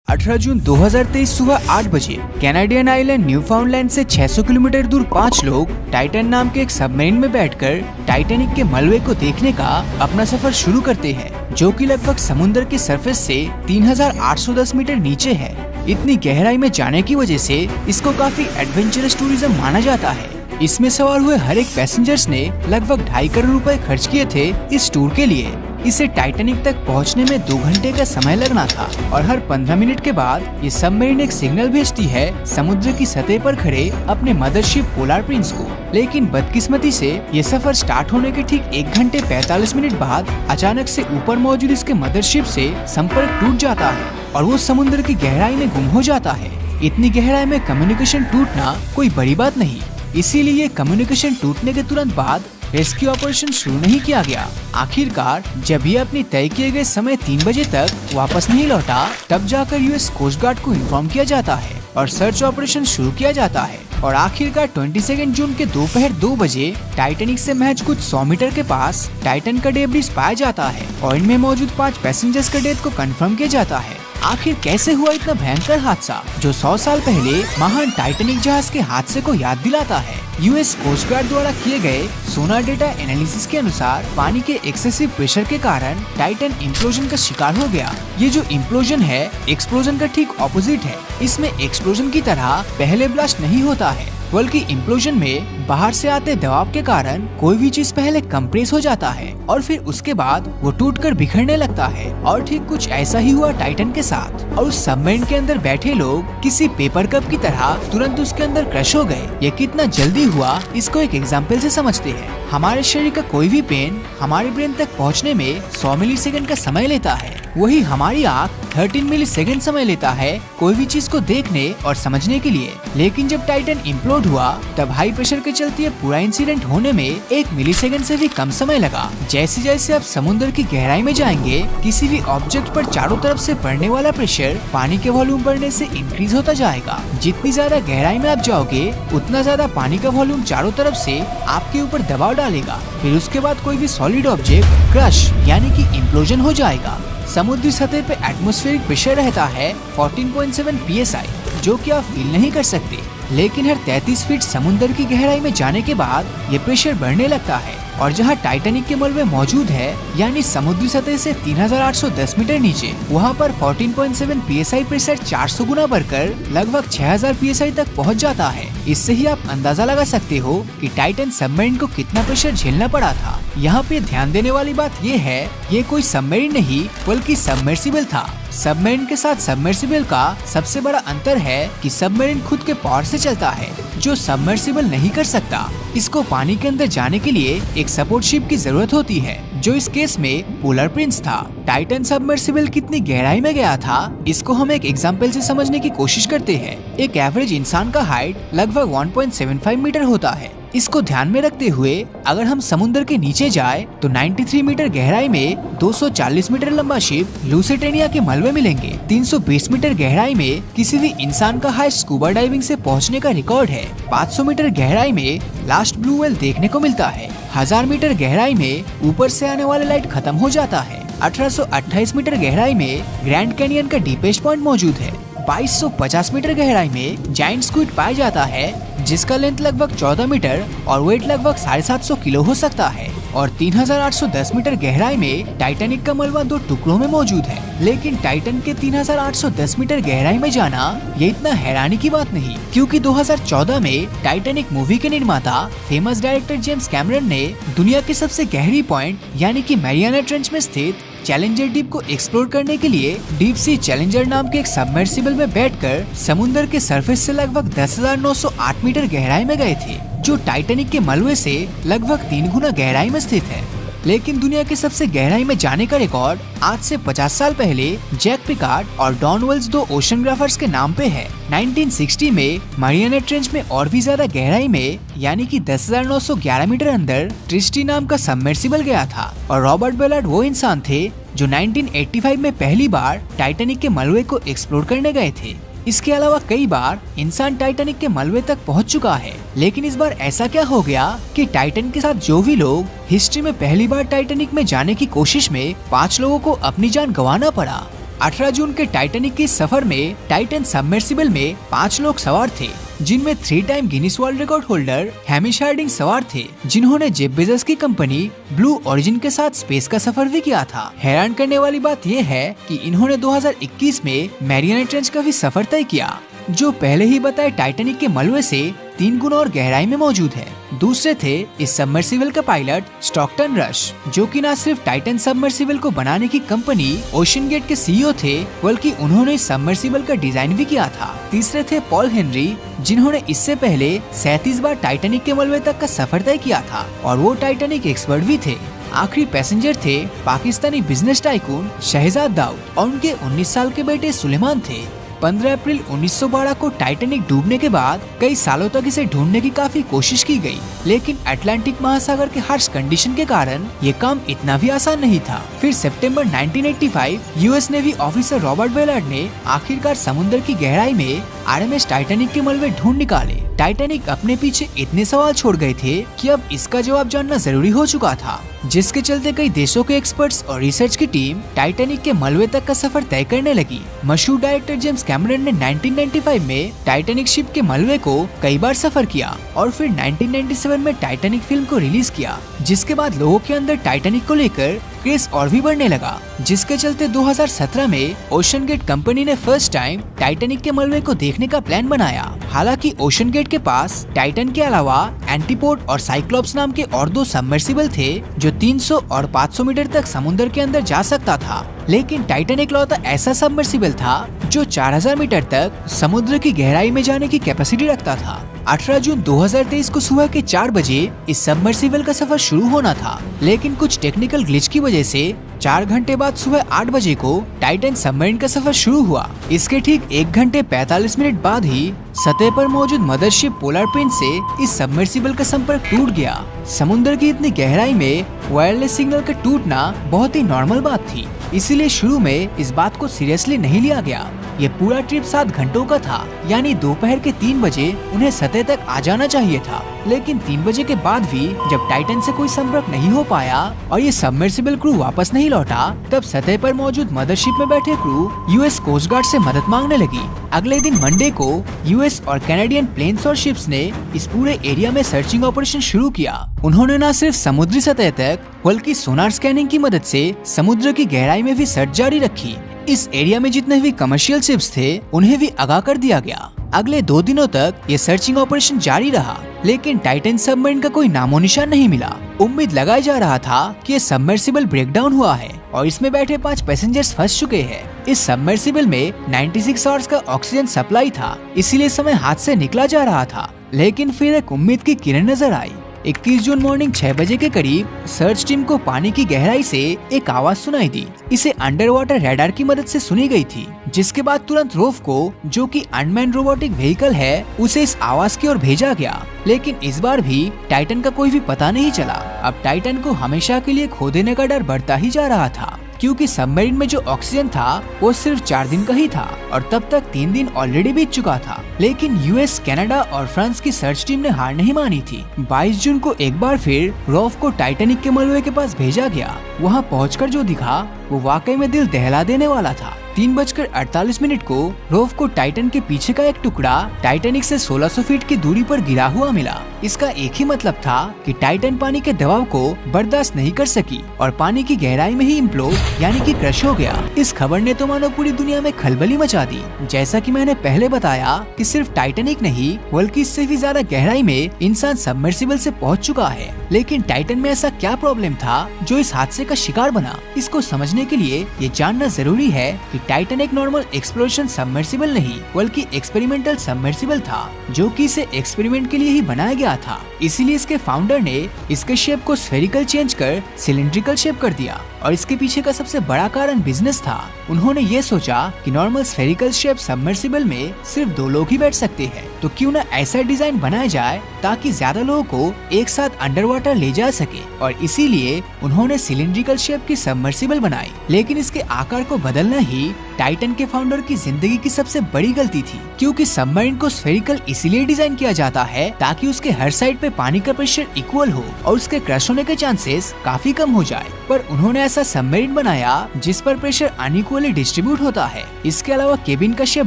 18 जून 2023 सुबह 8 बजे Canadian island Newfoundland से 600 किलोमीटर दूर 5 लोग टाइटन नाम के एक सबमरीन में बैठकर टाइटैनिक के मलबे को देखने का अपना सफर शुरू करते हैं, जो कि लगभग समुद्र के सरफेस से 3810 मीटर नीचे है। इतनी गहराई में जाने की वजह से इसको काफी एडवेंचरस टूरिज्म माना जाता है। इसमें सवार हुए हर एक पैसेंजर्स ने लगभग 2.5 करोड़ रुपए खर्च किए थे इस टूर के लिए। इसे टाइटैनिक तक पहुंचने में 2 घंटे का समय लगना था और हर 15 मिनट के बाद ये सबमरीन एक सिग्नल भेजती है समुद्र की सतह पर खड़े अपने मदरशिप पोलर प्रिंस को। लेकिन बदकिस्मती से ये सफर स्टार्ट होने के ठीक 1 घंटे 45 मिनट बाद अचानक से ऊपर मौजूद इसके मदरशिप से संपर्क टूट जाता है और वो समुद्र की गहराई में गुम हो जाता है। इतनी गहराई में कम्युनिकेशन टूटना कोई बड़ी बात नहीं, इसीलिए ये कम्युनिकेशन टूटने के तुरंत बाद रेस्क्यू ऑपरेशन शुरू नहीं किया गया। आखिरकार जब ये अपनी तय किए गए समय 3 बजे तक वापस नहीं लौटा, तब जाकर यूएस कोस्ट गार्ड को इन्फॉर्म किया जाता है और सर्च ऑपरेशन शुरू किया जाता है। और आखिरकार 22 जून के दोपहर 2 बजे टाइटैनिक से महज कुछ 100 मीटर के पास टाइटन का डेब्रिस पाया जाता है और इनमें मौजूद 5 पैसेंजर्स का डेथ को कंफर्म किया जाता है। आखिर कैसे हुआ इतना भयंकर हादसा जो 100 साल पहले महान टाइटैनिक जहाज के हादसे को याद दिलाता है? यूएस कोस्ट गार्ड द्वारा किए गए सोनार डेटा एनालिसिस के अनुसार पानी के एक्सेसिव प्रेशर के कारण टाइटन इम्प्लोजन का शिकार हो गया। ये जो इम्प्लोजन है एक्सप्लोजन का ठीक ऑपोजिट है। इसमें एक्सप्लोजन की तरह पहले ब्लास्ट नहीं होता है, बल्कि इम्प्लोजन में बाहर से आते दबाव के कारण कोई भी चीज पहले कंप्रेस हो जाता है और फिर उसके बाद वो टूटकर बिखरने लगता है। और ठीक कुछ ऐसा ही हुआ टाइटन के साथ और उस सबमरीन के अंदर बैठे लोग किसी पेपर कप की तरह तुरंत उसके अंदर क्रश हो गए। ये कितना जल्दी हुआ इसको एक एग्जाम्पल से समझते हैं। हमारे शरीर का कोई भी पेन हमारे ब्रेन तक पहुँचने में 100 मिलीसेकंड का समय लेता है, वही हमारी आँख 13 मिलीसेकंड समय लेता है कोई भी चीज को देखने और समझने के लिए। लेकिन जब टाइटन इम्प्लोड हुआ तब हाई प्रेशर के चलते पूरा इंसिडेंट होने में 1 मिलीसेकंड से भी कम समय लगा। जैसे जैसे आप समुद्र की गहराई में जाएंगे, किसी भी ऑब्जेक्ट पर चारों तरफ से पड़ने वाला प्रेशर पानी के वॉल्यूम बढ़ने से इंक्रीज होता जाएगा। जितनी ज्यादा गहराई में आप जाओगे उतना ज्यादा पानी का वॉल्यूम चारों तरफ से आपके ऊपर दबाव डालेगा। फिर उसके बाद कोई भी सॉलिड ऑब्जेक्ट क्रश यानी कि इम्प्लोजन हो जाएगा। समुद्री सतह पे एटमॉस्फेरिक प्रेशर रहता है 14.7 psi, जो कि आप फील नहीं कर सकते। लेकिन हर 33 फीट समुद्र की गहराई में जाने के बाद ये प्रेशर बढ़ने लगता है और जहाँ टाइटैनिक के मलबे मौजूद है यानी समुद्री सतह से 3810 मीटर नीचे, वहाँ पर 14.7 psi प्रेशर 400 गुना बढ़कर लगभग 6000 psi तक पहुँच जाता है। इससे ही आप अंदाजा लगा सकते हो कि टाइटन सबमरीन को कितना प्रेशर झेलना पड़ा था। यहाँ पे ध्यान देने वाली बात ये है, ये कोई सबमरीन नहीं बल्कि सबमर्सिबल था। सबमरीन के साथ सबमर्सिबल का सबसे बड़ा अंतर है कि सबमरीन खुद के पावर से चलता है, जो सबमर्सिबल नहीं कर सकता। इसको पानी के अंदर जाने के लिए एक सपोर्ट शिप की जरूरत होती है, जो इस केस में पोलर प्रिंस था। टाइटन सबमर्सिबल कितनी गहराई में गया था, इसको हम एक एग्जाम्पल से समझने की कोशिश करते हैं। एक एवरेज इंसान का हाइट लगभग 1.75 मीटर होता है। इसको ध्यान में रखते हुए अगर हम समुद्र के नीचे जाए तो 93 मीटर गहराई में 240 मीटर लंबा शिप लुसिटेनिया के मलबे मिलेंगे। 320 मीटर गहराई में किसी भी इंसान का हाइट स्कूबा डाइविंग से पहुंचने का रिकॉर्ड है। 500 मीटर गहराई में लास्ट ब्लू व्हेल देखने को मिलता है। 1000 मीटर गहराई में ऊपर से आने वाला लाइट खत्म हो जाता है। 1828 मीटर गहराई में ग्रैंड कैनियन का डीपेस्ट पॉइंट मौजूद है। 2250 मीटर गहराई में जायंट स्क्विड पाया जाता है, जिसका लेंथ लगभग 14 मीटर और वेट लगभग 750 किलो हो सकता है। और 3810 मीटर गहराई में टाइटैनिक का मलबा 2 टुकड़ों में मौजूद है। लेकिन टाइटन के 3810 मीटर गहराई में जाना ये इतना हैरानी की बात नहीं, क्योंकि 2014 में टाइटैनिक मूवी के निर्माता फेमस डायरेक्टर जेम्स कैमरन ने दुनिया के सबसे गहरी पॉइंट यानी कि मैरियाना ट्रेंच में स्थित चैलेंजर डीप को एक्सप्लोर करने के लिए डीप सी चैलेंजर नाम के एक सबमर्सिबल में बैठकर समुद्र के सरफेस से लगभग 10,908 मीटर गहराई में गए थे, जो टाइटैनिक के मलबे से लगभग 3 गुना गहराई में स्थित है। लेकिन दुनिया के सबसे गहराई में जाने का रिकॉर्ड आज से 50 साल पहले जैक पिकार्ड और डॉन वेल्स 2 ओशनग्राफर्स के नाम पे है। 1960 में मैरियाना ट्रेंच में और भी ज्यादा गहराई में यानी कि 10,911 मीटर अंदर ट्रिस्टी नाम का सबमर्सिबल गया था और रॉबर्ट बेलार्ड वो इंसान थे जो 1985 में पहली बार टाइटैनिक के मलबे को एक्सप्लोर करने गए थे। इसके अलावा कई बार इंसान टाइटैनिक के मलबे तक पहुंच चुका है, लेकिन इस बार ऐसा क्या हो गया कि टाइटन के साथ जो भी लोग हिस्ट्री में पहली बार टाइटैनिक में जाने की कोशिश में 5 लोगों को अपनी जान गंवाना पड़ा। 18 जून के टाइटैनिक के सफर में टाइटन सबमर्सिबल में 5 लोग सवार थे, जिनमें 3 time Guinness world record holder Hamish Harding सवार थे, जिन्होंने जेफ बेजोस की कंपनी ब्लू ओरिजिन के साथ स्पेस का सफर भी किया था। हैरान करने वाली बात यह है कि इन्होंने 2021 में मैरियाना ट्रेंच का भी सफर तय किया, जो पहले ही बताए टाइटैनिक के मलबे से 3 गुना और गहराई में मौजूद है। दूसरे थे इस सबमर्सिबल का पायलट स्टॉकटन रश, जो कि न सिर्फ टाइटन सबमर्सिबल को बनाने की कंपनी ओशन गेट के सीईओ थे, बल्कि उन्होंने इस सबमर्सिबल का डिजाइन भी किया था। तीसरे थे पॉल हेनरी, जिन्होंने इससे पहले 37 बार टाइटैनिक के मलबे तक का सफर तय किया था और वो टाइटैनिक एक्सपर्ट भी थे। आखिरी पैसेंजर थे पाकिस्तानी बिजनेस टाइकून शहजाद दाऊद और उनके 19 साल के बेटे सुलेमान थे। 15 अप्रैल 1912 को टाइटैनिक डूबने के बाद कई सालों तक इसे ढूंढने की काफी कोशिश की गई, लेकिन अटलांटिक महासागर के हार्श कंडीशन के कारण ये काम इतना भी आसान नहीं था। फिर सितंबर 1985 यूएस नेवी ऑफिसर रॉबर्ट वेलार्ड ने आखिरकार समुद्र की गहराई में आरएमएस टाइटैनिक के मलबे ढूंढ निकाले। टाइटैनिक अपने पीछे इतने सवाल छोड़ गए थे कि अब इसका जवाब जानना जरूरी हो चुका था, जिसके चलते कई देशों के एक्सपर्ट्स और रिसर्च की टीम टाइटैनिक के मलबे तक का सफर तय करने लगी। मशहूर डायरेक्टर जेम्स कैमरन ने 1995 में टाइटैनिक शिप के मलबे को कई बार सफर किया और फिर 1997 में टाइटैनिक फिल्म को रिलीज किया, जिसके बाद लोगों के अंदर टाइटैनिक को लेकर क्रेज और भी बढ़ने लगा, जिसके चलते 2017 में ओशन गेट कंपनी ने फर्स्ट टाइम टाइटैनिक के मलबे को देखने का प्लान बनाया। हालांकि ओशन गेट के पास टाइटन के अलावा एंटीपोड और साइक्लोप्स नाम के और 2 सबमर्सिबल थे, जो 300 और 500 मीटर तक समुद्र के अंदर जा सकता था, लेकिन टाइटन इकलौता ऐसा सबमर्सिबल था जो 4000 मीटर तक समुद्र की गहराई में जाने की कैपेसिटी रखता था। 18 जून 2023 को सुबह के 4 बजे इस सबमर्सिबल का सफर शुरू होना था, लेकिन कुछ टेक्निकल ग्लिच की वजह से 4 घंटे बाद सुबह 8 बजे को टाइटन सबमरीन का सफर शुरू हुआ। इसके ठीक 1 घंटे 45 मिनट बाद ही सतह पर मौजूद मदरशिप पोलर प्रिंस से इस सबमर्सिबल का संपर्क टूट गया। समुद्र की इतनी गहराई में वायरलेस सिग्नल का टूटना बहुत ही नॉर्मल बात थी, इसीलिए शुरू में इस बात को सीरियसली नहीं लिया गया। ये पूरा ट्रिप 7 घंटों का था, यानी दोपहर के 3 बजे उन्हें सतह तक आ जाना चाहिए था, लेकिन 3 बजे के बाद भी जब टाइटन से कोई संपर्क नहीं हो पाया और ये सबमर्सिबल क्रू वापस नहीं लौटा, तब सतह पर मौजूद मदरशिप में बैठे क्रू यूएस कोस्ट गार्ड से मदद मांगने लगी। अगले दिन मंडे को यूएस और कैनेडियन प्लेन्स और शिप्स ने इस पूरे एरिया में सर्चिंग ऑपरेशन शुरू किया। उन्होंने न सिर्फ समुद्री सतह तक बल्कि सोनार स्कैनिंग की मदद से समुद्र की गहराई में भी सर्च जारी रखी। इस एरिया में जितने भी कमर्शियल शिप्स थे उन्हें भी आगाह कर दिया गया। अगले 2 दिनों तक ये सर्चिंग ऑपरेशन जारी रहा, लेकिन टाइटन सबमरीन का कोई नामो निशान नहीं मिला। उम्मीद लगाया जा रहा था कि ये सबमर्सिबल ब्रेकडाउन हुआ है और इसमें बैठे 5 पैसेंजर्स फंस चुके हैं। इस सबमर्सिबल में 96 आवर्स का ऑक्सीजन सप्लाई था, इसीलिए समय हाथ से निकला जा रहा था, लेकिन फिर एक उम्मीद की किरण नजर आई। 21 जून मॉर्निंग 6 बजे के करीब सर्च टीम को पानी की गहराई से एक आवाज सुनाई दी। इसे अंडर वाटर रडार की मदद से सुनी गई थी, जिसके बाद तुरंत रोव को, जो कि अनमैन्ड रोबोटिक व्हीकल है, उसे इस आवाज की ओर भेजा गया, लेकिन इस बार भी टाइटन का कोई भी पता नहीं चला। अब टाइटन को हमेशा के लिए खो देने का डर बढ़ता ही जा रहा था, क्योंकि सबमरीन में जो ऑक्सीजन था वो सिर्फ 4 दिन का ही था और तब तक 3 दिन ऑलरेडी बीत चुका था। लेकिन यूएस, कनाडा और फ्रांस की सर्च टीम ने हार नहीं मानी थी। 22 जून को एक बार फिर रोव को टाइटैनिक के मलबे के पास भेजा गया। वहां पहुंचकर जो दिखा वो वाकई में दिल दहला देने वाला था। 3:48 को रोव को टाइटन के पीछे का एक टुकड़ा टाइटैनिक से 1600 फीट की दूरी पर गिरा हुआ मिला। इसका एक ही मतलब था कि टाइटन पानी के दबाव को बर्दाश्त नहीं कर सकी और पानी की गहराई में ही इम्प्लोड यानी कि क्रश हो गया। इस खबर ने तो मानो पूरी दुनिया में खलबली मचा दी। जैसा कि मैंने पहले बताया कि सिर्फ टाइटैनिक नहीं बल्कि इससे भी ज्यादा गहराई में इंसान सबमर्सिबल से पहुंच चुका है, लेकिन टाइटन में ऐसा क्या प्रॉब्लम था जो इस हादसे का शिकार बना? इसको समझने के लिए ये जानना जरूरी है कि टाइटन एक नॉर्मल एक्सप्लोरेशन सबमर्सिबल नहीं बल्कि एक्सपेरिमेंटल सबमर्सिबल था, जो कि इसे एक्सपेरिमेंट के लिए ही बनाया गया था। इसीलिए इसके फाउंडर ने इसके शेप को स्फेरिकल चेंज कर सिलिंड्रिकल शेप कर दिया और इसके पीछे का सबसे बड़ा कारण बिजनेस था। उन्होंने ये सोचा कि नॉर्मल स्फेरिकल शेप सबमर्सिबल में सिर्फ 2 लोग ही बैठ सकते हैं, तो क्यों ना ऐसा डिजाइन बनाया जाए ताकि ज्यादा लोगों को एक साथ अंडर वाटर ले जा सके, और इसीलिए उन्होंने सिलिंड्रिकल शेप की सबमर्सिबल बनाई। लेकिन इसके आकार को बदलना ही टाइटन के फाउंडर की जिंदगी की सबसे बड़ी गलती थी, क्योंकि सबमरीन को स्फेरिकल इसीलिए डिजाइन किया जाता है ताकि उसके हर साइड पे पानी का प्रेशर इक्वल हो और उसके क्रश होने के चांसेस काफी कम हो जाए। पर उन्होंने ऐसा सबमरीन बनाया जिस पर प्रेशर अनइक्वली डिस्ट्रीब्यूट होता है। इसके अलावा केबिन का शेप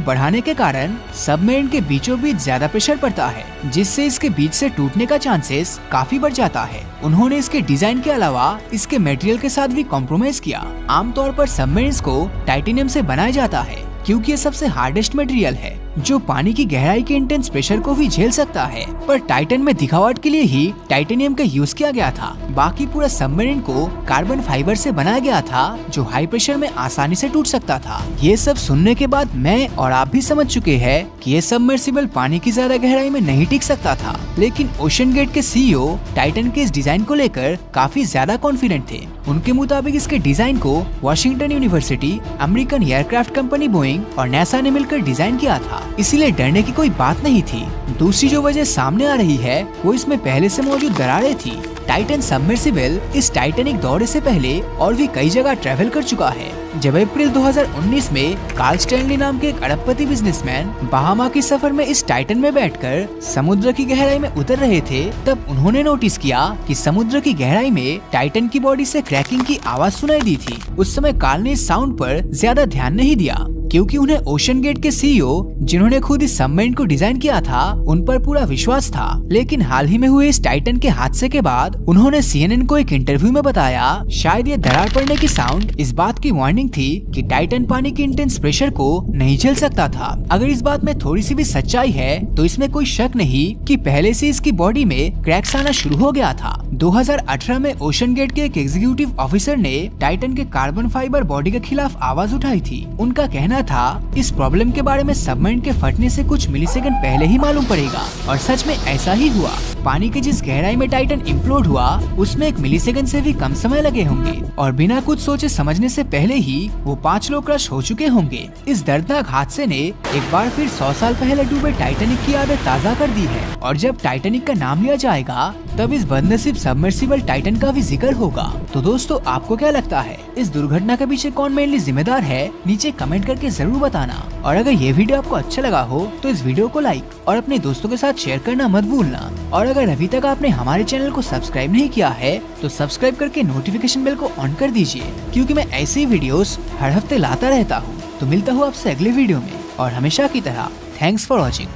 बढ़ाने के कारण सबमरीन के बीचों बीच ज्यादा प्रेशर पड़ता है, जिससे इसके बीच से टूटने का चांसेस काफी बढ़ जाता है। उन्होंने इसके डिजाइन के अलावा इसके मटेरियल के साथ भी कॉम्प्रोमाइज किया। आमतौर पर सबमरीन्स को टाइटेनियम से बनाया जाता है, क्योंकि ये सबसे हार्डेस्ट मटेरियल है जो पानी की गहराई के इंटेंस प्रेशर को भी झेल सकता है। पर टाइटन में दिखावट के लिए ही टाइटेनियम का यूज किया गया था। बाकी पूरा सबमरीन को कार्बन फाइबर से बनाया गया था जो हाई प्रेशर में आसानी से टूट सकता था। ये सब सुनने के बाद मैं और आप भी समझ चुके हैं कि ये सबमर्सिबल पानी की ज्यादा गहराई में नहीं टिक सकता था। लेकिन ओशन गेट के सीईओ टाइटन के इस डिजाइन को लेकर काफी ज्यादा कॉन्फिडेंट थे। उनके मुताबिक इसके डिजाइन को Washington university, American aircraft company Boeing और नासा ने मिलकर डिजाइन किया था, इसीलिए डरने की कोई बात नहीं थी। दूसरी जो वजह सामने आ रही है वो इसमें पहले से मौजूद दरारें थी। टाइटन सबमर्सिबल इस टाइटैनिक दौरे से पहले और भी कई जगह ट्रैवल कर चुका है। जब अप्रैल 2019 में कार्ल स्टैनली नाम के एक अरबपति बिजनेसमैन बहामा के सफर में इस टाइटन में बैठकर समुद्र की गहराई में उतर रहे थे, तब उन्होंने नोटिस किया कि समुद्र की गहराई में टाइटन की बॉडी से क्रैकिंग की आवाज सुनाई दी थी। उस समय कार्ल ने इस साउंड पर ज्यादा ध्यान नहीं दिया, क्योंकि उन्हें ओशन गेट के सीईओ, जिन्होंने खुद इस सबमरीन को डिजाइन किया था, उन पर पूरा विश्वास था। लेकिन हाल ही में हुए इस टाइटन के हादसे के बाद उन्होंने CNN को एक इंटरव्यू में बताया शायद ये दरार पड़ने की साउंड इस बात की वार्निंग थी कि टाइटन पानी के इंटेंस प्रेशर को नहीं झेल सकता था। अगर इस बात में थोड़ी सी भी सच्चाई है तो इसमें कोई शक नहीं कि पहले से इसकी बॉडी में क्रैक्स आना शुरू हो गया था। 2018 में ओशन गेट के एक एग्जीक्यूटिव ऑफिसर ने टाइटन के कार्बन फाइबर बॉडी के खिलाफ आवाज उठाई थी। उनका कहना था इस प्रॉब्लम के बारे में सबमरीन के फटने से कुछ मिलीसेकंड पहले ही मालूम पड़ेगा, और सच में ऐसा ही हुआ। पानी की जिस गहराई में टाइटन इम्प्लोड हुआ उसमें 1 मिलीसेकंड से भी कम समय लगे होंगे, और बिना कुछ सोचे समझने से पहले ही वो 5 लोग क्रश हो चुके होंगे। इस दर्दनाक हादसे ने एक बार फिर 100 साल पहले डूबे टाइटैनिक की यादें ताज़ा कर दी है, और जब टाइटैनिक का नाम लिया जाएगा तब इस बदनसीब सबमर्सिबल टाइटन का भी जिक्र होगा। तो दोस्तों, आपको क्या लगता है इस दुर्घटना के पीछे कौन मेनली जिम्मेदार है? नीचे कमेंट करके जरूर बताना। और अगर ये वीडियो आपको अच्छा लगा हो तो इस वीडियो को लाइक और अपने दोस्तों के साथ शेयर करना मत भूलना। और अगर अभी तक आपने हमारे चैनल को सब्सक्राइब नहीं किया है तो सब्सक्राइब करके नोटिफिकेशन बेल को ऑन कर दीजिए, क्योंकि मैं ऐसी वीडियोस हर हफ्ते लाता रहता हूँ। तो मिलता हूँ आपसे अगले वीडियो में, और हमेशा की तरह थैंक्स फॉर वॉचिंग।